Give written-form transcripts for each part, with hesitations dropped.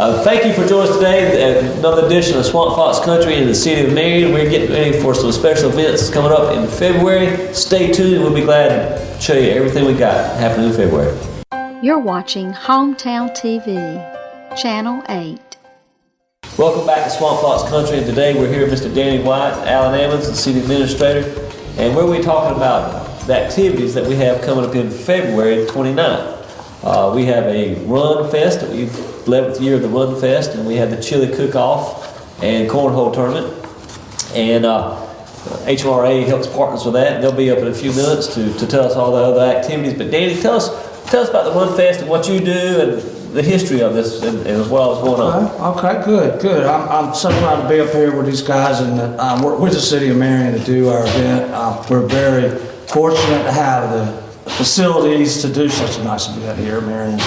Thank you for joining us today. Another edition of Swamp Fox Country in the city of Marion. We're getting ready for some special events coming up in February. Stay tuned. We'll be glad to show you everything we got happening in February. You're watching Hometown TV, Channel 8. Welcome back to Swamp Fox Country, and today we're here with Mr. Danny White, Alan Evans, the city administrator, and we're talking about the activities that we have coming up in February 29th. We have a Run Fest, the 11th year of the Run Fest, and we have the chili cook-off and cornhole tournament, and HMRA helps partners with that. They'll be up in a few minutes to tell us all the other activities. But Danny, tell us about the Run Fest and what you do and the history of this and as well as going on. Okay, good. I'm so glad to be up here with these guys, and we're with the city of Marion to do our event. We're very fortunate to have the facilities to do such a nice event here in Marion.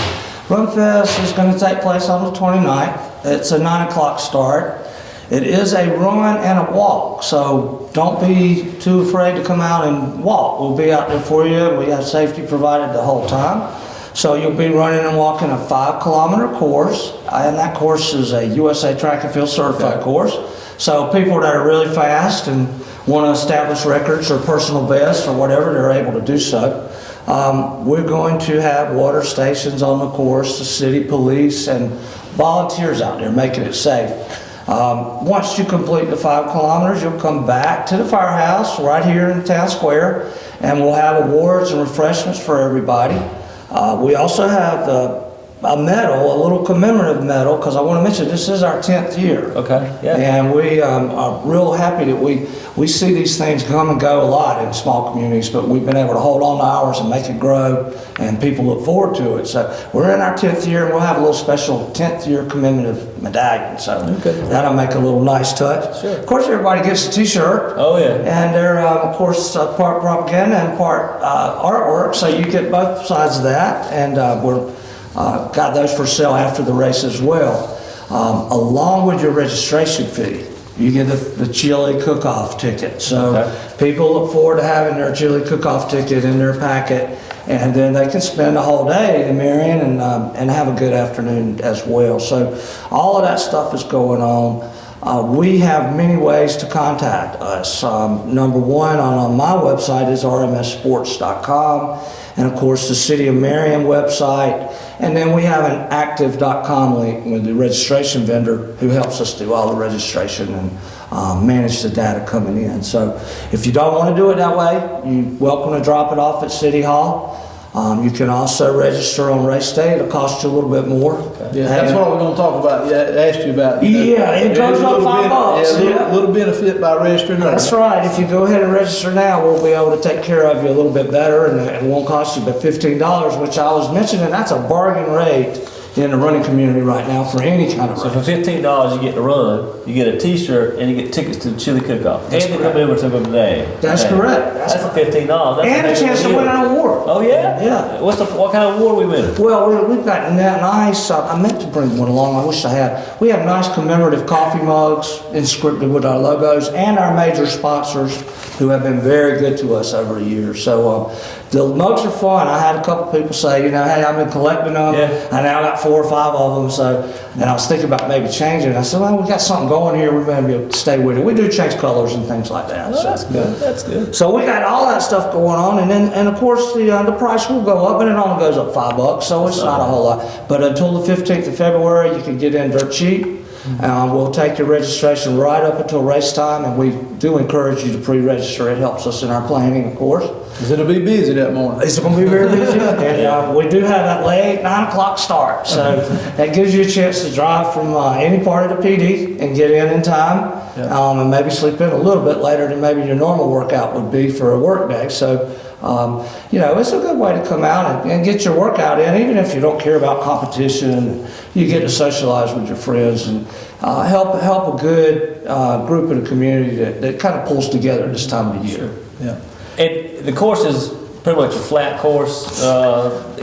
Run Fest is going to take place on the 29th. It's a 9 o'clock start. It is a run and a walk, so don't be too afraid to come out and walk. We'll be out there for you. We have safety provided the whole time. So you'll be running and walking a 5-kilometer course, and that course is a USA Track and Field certified course. So people that are really fast and want to establish records or personal bests or whatever, they're able to do so. We're going to have water stations on the course, the city police, and volunteers out there making it safe. Once you complete the 5 kilometers, you'll come back to the firehouse right here in Town Square, and we'll have awards and refreshments for everybody. We also have a medal, a little commemorative medal, because I want to mention this is our 10th year. Okay, yeah. And we are real happy that we see these things come and go a lot in small communities, but we've been able to hold on to ours and make it grow, and people look forward to it. So we're in our 10th year, and we'll have a little special 10th year commemorative medallion. So that'll make a little nice touch. Sure. Of course, everybody gets a t-shirt. Oh, yeah. And they're, of course, part propaganda and part artwork, so you get both sides of that, and we're got those for sale after the race as well. Along with your registration fee, you get the chili cook-off ticket. So people look forward to having their chili cook-off ticket in their packet, and then they can spend the whole day in Marion and have a good afternoon as well. So all of that stuff is going on. We have many ways to contact us. Number one on my website is rmssports.com, and of course the City of Marion website. And then we have an active.com link with the registration vendor who helps us do all the registration and manage the data coming in. So if you don't want to do it that way, you're welcome to drop it off at City Hall. You can also register on race day. It'll cost you a little bit more. Yeah, that's what we're going to talk about. Yeah, I asked you about. Yeah, it goes up $5. Yeah, a little benefit by registering. That's right. If you go ahead and register now, we'll be able to take care of you a little bit better, and it won't cost you but $15, which I was mentioning. That's a bargain rate in the running community right now for any kind of race. So for $15 you get to run, you get a t-shirt, and you get tickets to the chili cook-off. And the commemorative of the day. That's correct. That's for $15. And a chance to win an award. Oh yeah? Yeah. What kind of award we winning? Well, we've got nice, I meant to bring one along, I wish I had. We have nice commemorative coffee mugs inscripted with our logos and our major sponsors who have been very good to us over the years. So the mugs are fun. I had a couple people say, hey, I've been collecting them. Yeah. I now got 4 or 5 of them. So, and I was thinking about maybe changing it. I said, well, we got something going here. We may be able to stay with it. We do change colors and things like that. Oh, that's good. That's good. So we got all that stuff going on, and of course the price will go up, and it only goes up $5, so it's not a whole lot. But until the 15th of February, you can get in dirt cheap. We'll take your registration right up until race time, and we do encourage you to pre-register. It helps us in our planning, of course. Because it'll be busy that morning. It's going to be very busy, and we do have that late 9 o'clock start, so that gives you a chance to drive from any part of the PD and get in time, and maybe sleep in a little bit later than maybe your normal workout would be for a work day. So it's a good way to come out and get your workout in, even if you don't care about competition. You get to socialize with your friends and help a good group of the community that kind of pulls together this time of the year. Sure. Yeah. And the course is pretty much a flat course,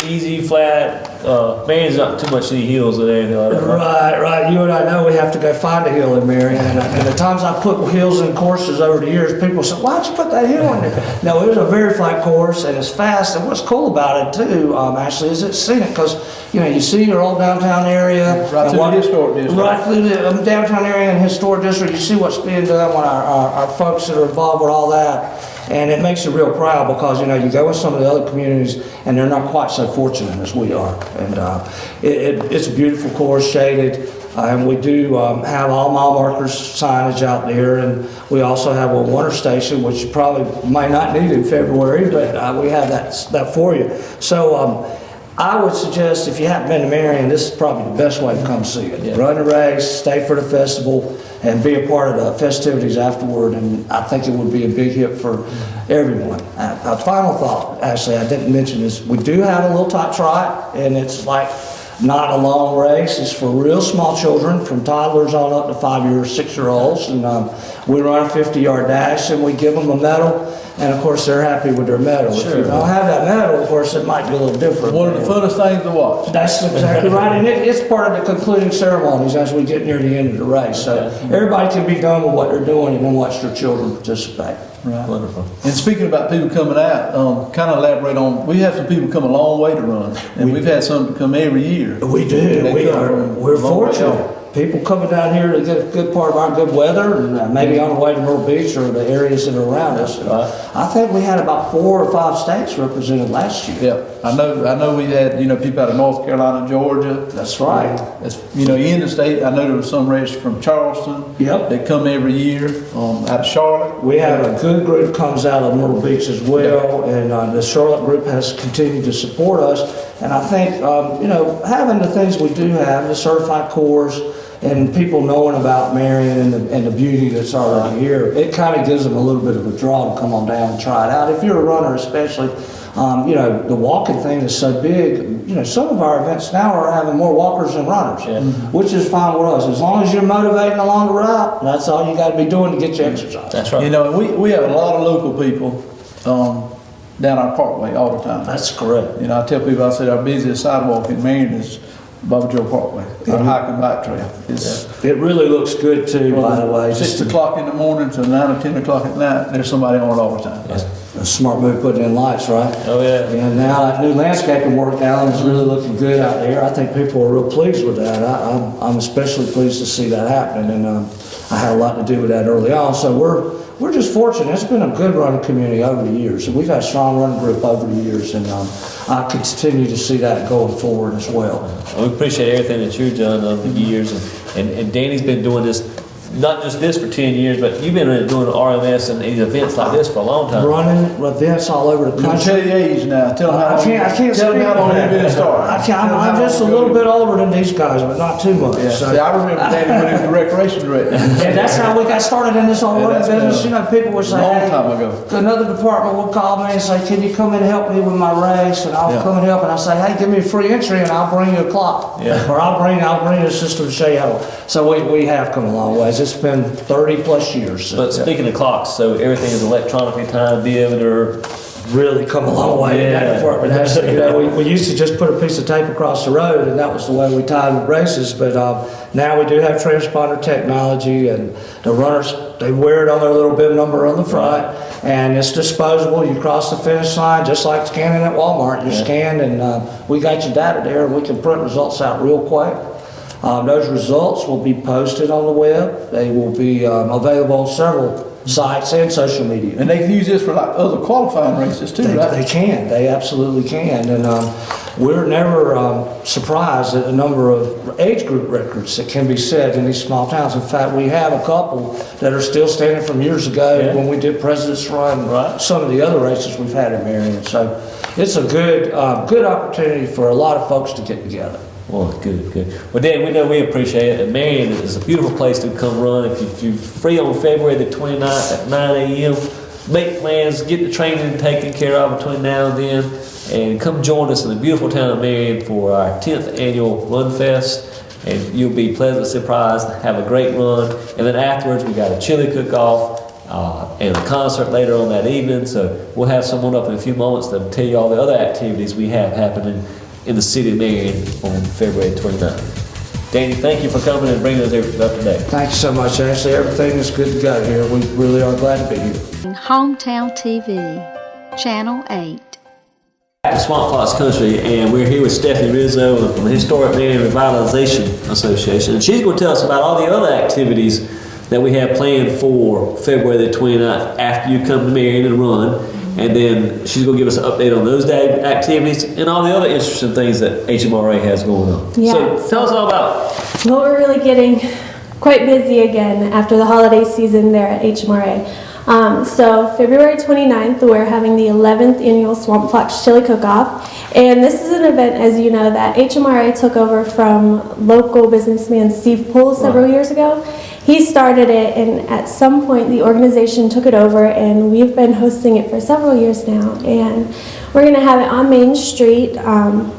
easy, flat. Marion's not too much any hills or anything like that. Right? Right. You and I know we have to go find a hill in Marion. And the times I put hills in courses over the years, people say, why'd you put that hill in there? No, it was a very flat course and it's fast. And what's cool about it too, actually, is it's scenic because, you see your old downtown area. Right through the historic district. Right through the downtown area and historic district. You see what's being done when our folks that are involved with all that. And it makes you real proud because, you go with some of the other communities and they're not quite so fortunate as we are. And it's a beautiful course, shaded. And we do have all mile markers signage out there. And we also have a water station, which you probably might not need in February, but we have that for you. So I would suggest if you haven't been to Marion, this is probably the best way to come see it. Yeah. Run the race, stay for the festival, and be a part of the festivities afterward. And I think it would be a big hit for everyone. A final thought, actually, I didn't mention this. We do have a little tot trot, and it's like not a long race. It's for real small children, from toddlers on up to 5-year, 6-year-olds. And we run a 50-yard dash, and we give them a medal. And of course, they're happy with their medal. Sure. If you don't have that medal, of course, it might be a little different. One of the funnest things to watch. That's exactly right. And it's part of the concluding ceremonies as we get near the end of the race. So everybody can be done with what they're doing and then watch their children participate. Right. Wonderful. And speaking about people coming out, kind of elaborate on, we have some people come a long way to run. And we've had some come every year. We do. We're fortunate. People coming down here to get a good part of our good weather, and maybe on the way to Myrtle Beach or the areas that are around us. I think we had about 4 or 5 states represented last year. Yeah, I know we had people out of North Carolina, Georgia. That's right. That's in the state. I know there was some races from Charleston. Yep. They come every year. Out of Charlotte. We have a good group comes out of Myrtle Beach as well, and the Charlotte group has continued to support us. And I think having the things we do have, the certified course, and people knowing about Marion and the beauty that's already here, it kind of gives them a little bit of a draw to come on down and try it out. If you're a runner especially, the walking thing is so big. Some of our events now are having more walkers than runners, which is fine with us. As long as you're motivating along the route, that's all you got to be doing to get your exercise. That's right. We have a lot of local people down our parkway all the time. That's correct. I tell people, I said our busiest sidewalk in Marion is Bubba Joe Parkway, our hike and bike trail. It really looks good too, by the way. 6 o'clock in the morning to 9 or 10 o'clock at night, there's somebody on it all the time. Yeah. A smart move putting in lights, right? Oh yeah. And now that new landscaping work, Alan, is really looking good out there. I think people are real pleased with that. I'm especially pleased to see that happening, and I had a lot to do with that early on. So we're just fortunate. It's been a good running community over the years, and we've had a strong running group over the years, and I continue to see that going forward as well. We appreciate everything that you've done over the years, and Danny's been doing this, not just this for 10 years, but you've been doing RMS and these events like this for a long time. Running events all over the country. Tell your age now. Tell them how I can't tell them how long you've been started. I'm just a little bit older than these guys, but not too much. Yeah. So. See, I remember Danny when he was the recreation director. And that's how we got started in this whole running business. People would say, long time ago. Another department would call me and say, can you come in and help me with my race? And I'll come and help. And I say, hey, give me a free entry and I'll bring you a clock. Yeah. Or I'll bring a system to show you how. So we have come a long ways. It's been 30 plus years. But speaking of clocks, so everything is electronically timed, or really come a long way in that department. We used to just put a piece of tape across the road, and that was the way we timed races. But now we do have transponder technology, and the runners, they wear it on their little bib number on the front, and it's disposable. You cross the finish line just like scanning at Walmart. You scan, and we got your data there, and we can print results out real quick. Those results will be posted on the web. They will be available on several sites and social media. And they can use this for like other qualifying races too, right? They can. They absolutely can. And we're never surprised at the number of age group records that can be set in these small towns. In fact, we have a couple that are still standing from years ago when we did President's Run, some of the other races we've had in Marion. So it's a good opportunity for a lot of folks to get together. Well, good. Well, Dan, we know we appreciate it. And Marion is a beautiful place to come run. If you're free on February the 29th at 9 a.m., make plans, get the training taken care of between now and then, and come join us in the beautiful town of Marion for our 10th annual Run Fest. And you'll be pleasantly surprised, have a great run. And then afterwards, we got a chili cook-off and a concert later on that evening. So we'll have someone up in a few moments to tell you all the other activities we have happening in the city of Marion on February 29th. Danny, thank you for coming and bringing us up to date. Thank you so much, Ashley. Everything is good to go here. We really are glad to be here. Hometown TV, Channel 8. To Swamp Fox Country, and we're here with Stephanie Rizzo from the Historic Marion Revitalization Association, and she's going to tell us about all the other activities that we have planned for February the 29th after you come to Marion and run, and then she's going to give us an update on those day activities and all the other interesting things that HMRA has going on. Yeah. So tell us all about it. Well, we're really getting quite busy again after the holiday season there at HMRA. So February 29th, we're having the 11th annual Swamp Fox Chili Cook-Off. And this is an event, as you know, that HMRA took over from local businessman Steve Poole several years ago. He started it, and at some point the organization took it over, and we've been hosting it for several years now. And we're going to have it on Main Street.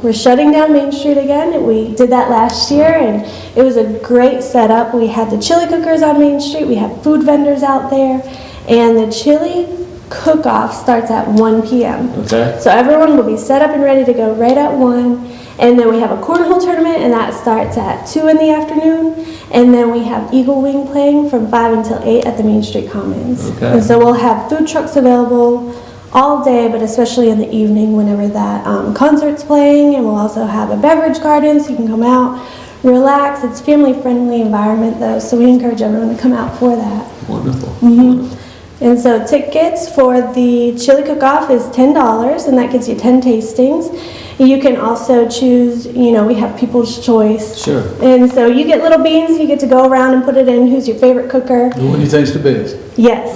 We're shutting down Main Street again. We did that last year, and it was a great setup. We had the chili cookers on Main Street. We have food vendors out there. And the chili cook-off starts at 1 p.m. Okay. So everyone will be set up and ready to go right at 1. And then we have a cornhole tournament, and that starts at 2 in the afternoon. And then we have Eagle Wing playing from 5 until 8 at the Main Street Commons. Okay. And so we'll have food trucks available all day, but especially in the evening whenever that concert's playing. And we'll also have a beverage garden, so you can come out, relax. It's a family-friendly environment, though, so we encourage everyone to come out for that. Wonderful. Wonderful. And so tickets for the chili cook-off is $10, and that gives you 10 tastings. You can also choose, we have people's choice. Sure. And so you get little beans, you get to go around and put it in who's your favorite cooker. The one you think's the best. Yes.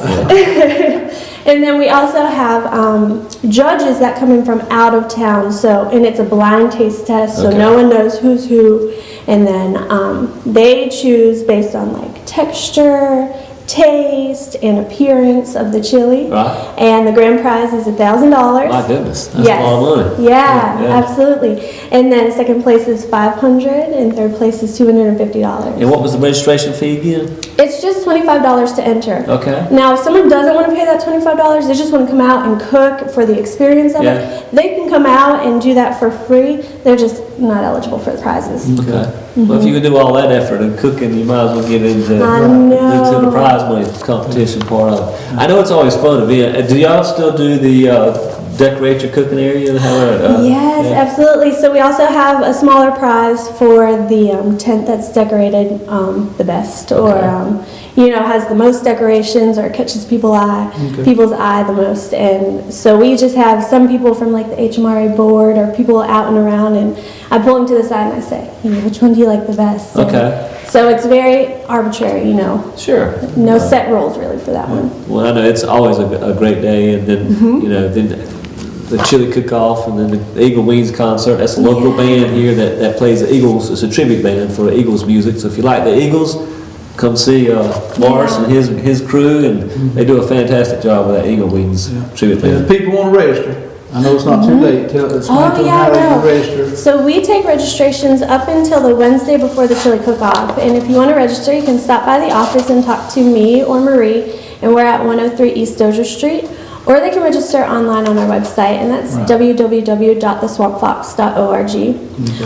And then we also have judges that come in from out of town. And it's a blind taste test, so no one knows who's who. And then they choose based on texture, taste, and appearance of the chili. Right. And the grand prize is $1,000. My goodness, that's a lot of money. Yeah, absolutely. And then second place is $500, and third place is $250. And what was the registration fee again? It's just $25 to enter. Okay. Now, if someone doesn't want to pay that $25, they just want to come out and cook for the experience of it, they can come out and do that for free. They're just not eligible for the prizes. Okay. Well, if you can do all that effort and cooking, you might as well get into the prize money competition part of it. I know it's always fun to be. Do y'all still do the decorate your cooking area? Yes, absolutely. So we also have a smaller prize for the tent that's decorated the best, or has the most decorations, or catches people's eye the most. And so we just have some people from the HMRA board or people out and around, and I pull them to the side and I say, which one do you like the best? So it's very arbitrary, Sure. No set rules really for that one. Well, I know it's always a great day, and then then the chili cook-off, and then the Eagle Wings concert. That's a local band here that plays the Eagles. It's a tribute band for the Eagles music. So if you like the Eagles, come see Morris and his crew, and they do a fantastic job with that Eagle Wings tribute band. If people want to register, I know it's not too late. Explain to them how they can register. So we take registrations up until the Wednesday before the chili cook-off. And if you want to register, you can stop by the office and talk to me or Marie, and we're at 103 East Dozier Street. Or they can register online on our website, and that's www.theswampfox.org.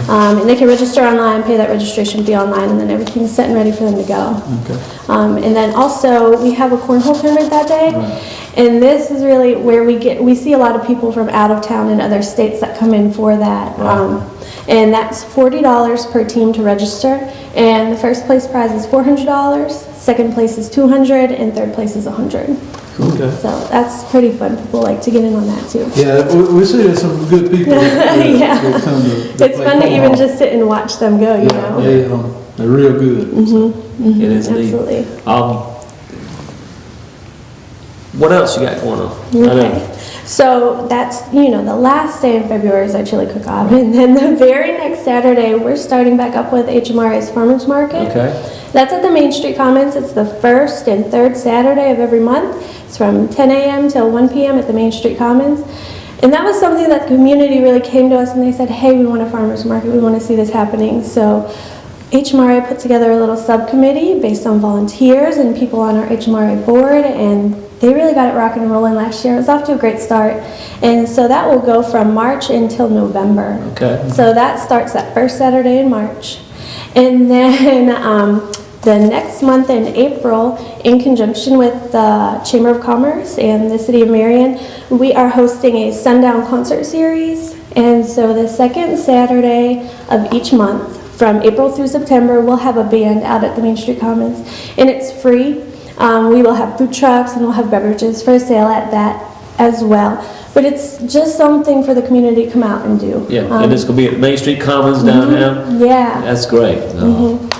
And they can register online, pay that registration fee online, and then everything's set and ready for them to go. And then also, we have a cornhole tournament that day. And this is really where we see a lot of people from out of town and other states that come in for that. And that's $40 per team to register. And the first place prize is $400, second place is $200, and third place is $100. Okay. So that's pretty fun. People like to get in on that too. Yeah, we see there's some good people. That come to It's fun to even just sit and watch them go, you know? Yeah, they're real good. It is Absolutely. neat. What else you got going on? Okay. So that's, the last day in February is our chili cook-off. And then the very next Saturday, we're starting back up with HMRA's Farmers Market. Okay. That's at the Main Street Commons. It's the first and third Saturday of every month. It's from 10 a.m. till 1 p.m. at the Main Street Commons. And that was something that the community really came to us and they said, hey, we want a farmer's market. We want to see this happening. So HMRA put together a little subcommittee based on volunteers and people on our HMRA board, and they really got it rocking and rolling last year. It was off to a great start. And so that will go from March until November. Okay. So that starts that first Saturday in March. And then the next month in April, in conjunction with the Chamber of Commerce and the City of Marion, we are hosting a sundown concert series. And so the second Saturday of each month, from April through September, we'll have a band out at the Main Street Commons, and it's free. We will have food trucks and we'll have beverages for sale at that as well. But it's just something for the community to come out and do. Yeah, and it's going to be at Main Street Commons downtown? Yeah. That's great.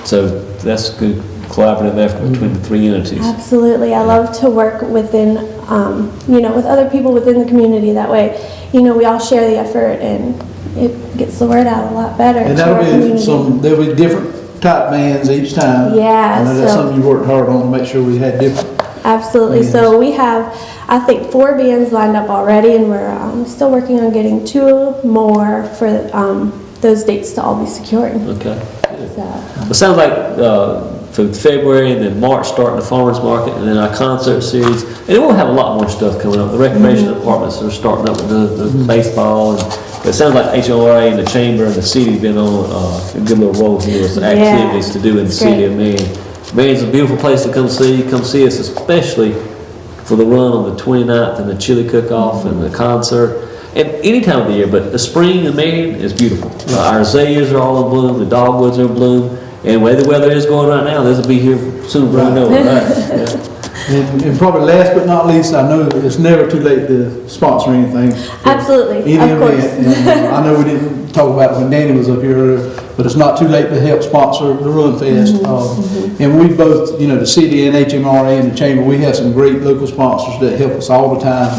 So that's good collaborative effort between the three entities. Absolutely. I love to work within, with other people within the community. That way, we all share the effort and it gets the word out a lot better. And to our there'll be different type bands each time. Yeah. I know that's something you worked hard on to make sure we had different. Absolutely. bands. So we have, I think, 4 bands lined up already, and we're still working on getting 2 more for those dates to all be secured. Okay. So, Well, it sounds like for February and then March starting the farmers market and then our concert series. And we'll have a lot more stuff coming up. The recreation departments are starting up with the baseball. And it sounds like HORA and the chamber and the city's been on a good little roll here with activities to do in the city of Marion. Marion's a beautiful place to come see. Come see us, especially for the run on the 29th and the chili cook-off and the concert. And any time of the year, but the spring in Marion is beautiful. Our azaleas are all in bloom, the dogwoods are in bloom, and the way the weather is going right now, this will be here soon as we know it, right? Yeah. And probably last but not least, I know it's never too late to sponsor anything. absolutely, Any of course. event. And I know we didn't talk about it when Danny was up here earlier, but it's not too late to help sponsor the Run Fest. And we both, the city and HMRA and the chamber, we have some great local sponsors that help us all the time.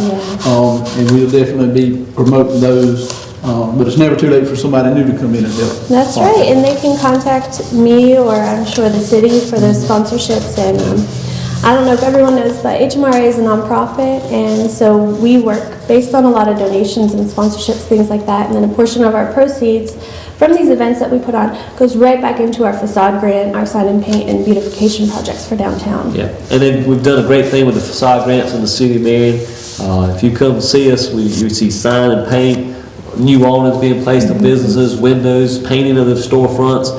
And we'll definitely be promoting those. But it's never too late for somebody new to come in and help. That's right, and they can contact me or I'm sure the city for those sponsorships. And I don't know if everyone knows, but HMRA is a nonprofit, and so we work based on a lot of donations and sponsorships, things like that, and then a portion of our proceeds from these events that we put on goes right back into our facade grant, our sign and paint, and beautification projects for downtown. Yeah, and then we've done a great thing with the facade grants in the city of Marion. If you come see us, you see sign and paint, new awnings being placed in businesses, windows, painting of the storefronts.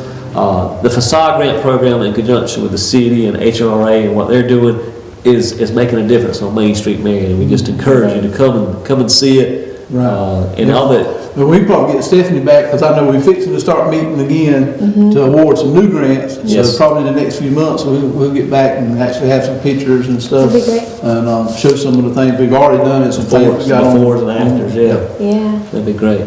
The facade grant program in conjunction with the city and HRA and what they're doing is making a difference on Main Street, Marion. We just encourage you to come and see it. Right. And all that. But we probably get Stephanie back, because I know we're fixing to start meeting again to award some new grants. Yes. So probably in the next few months, we'll get back and actually have some pictures and stuff. That'd be great. And show some of the things we've already done and some things we got on. Befores and afters, yeah. Yeah, That'd be great.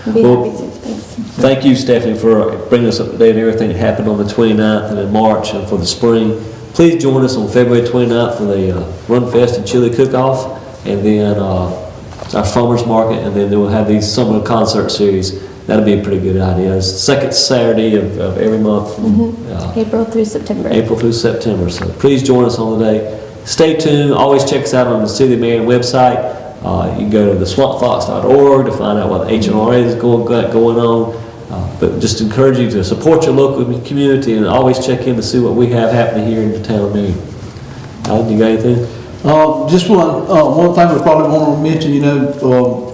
I'd be Well, happy to. Thanks. Thank you, Stephanie, for bringing us up to date on everything that happened on the 29th and in March and for the spring. Please join us on February 29th for the Run Fest and Chili Cook-Off, and then our farmers market, and then we'll have these summer concert series. That'll be a pretty good idea. It's the second Saturday of every month from April through September. April through September. So please join us on the day. Stay tuned. Always check us out on the City of Marion website. You can go to theswampfox.org to find out what the H&RA is going on. But just encourage you to support your local community and always check in to see what we have happening here in the town of Marion. Alan, you got anything? Just one thing we probably want to mention,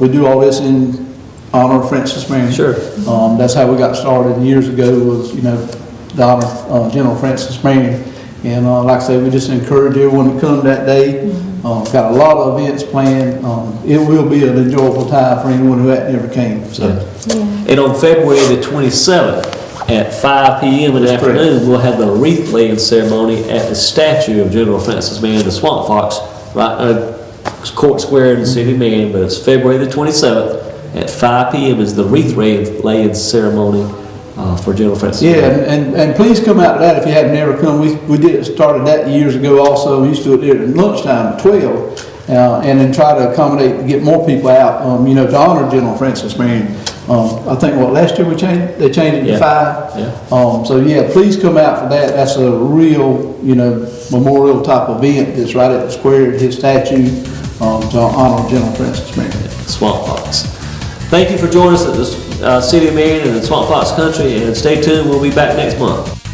we do all this in honor of Francis Marion. Sure. That's how we got started years ago, was, to honor General Francis Marion. And like I say, we just encourage everyone to come that day. Got a lot of events planned. It will be an enjoyable time for anyone who never came. So. And on February the 27th at 5 p.m. in the afternoon, we'll have the wreath laying ceremony at the statue of General Francis Marion, the Swamp Fox, right Court Square in the city of Marion. But it's February the 27th at 5 p.m. is the wreath laying ceremony for General Francis. Yeah, and please come out to that if you have never come. We started that years ago also. We used to do it at lunchtime at 12, and then try to accommodate to get more people out, to honor General Francis Marion. I think last year they changed it to 5. Yeah. So yeah, please come out for that. That's a real, memorial type event that's right at the square at his statue to honor General Francis Marion. Swamp Fox. Thank you for joining us at the City of Marion and the Swamp Fox Country, and stay tuned. We'll be back next month.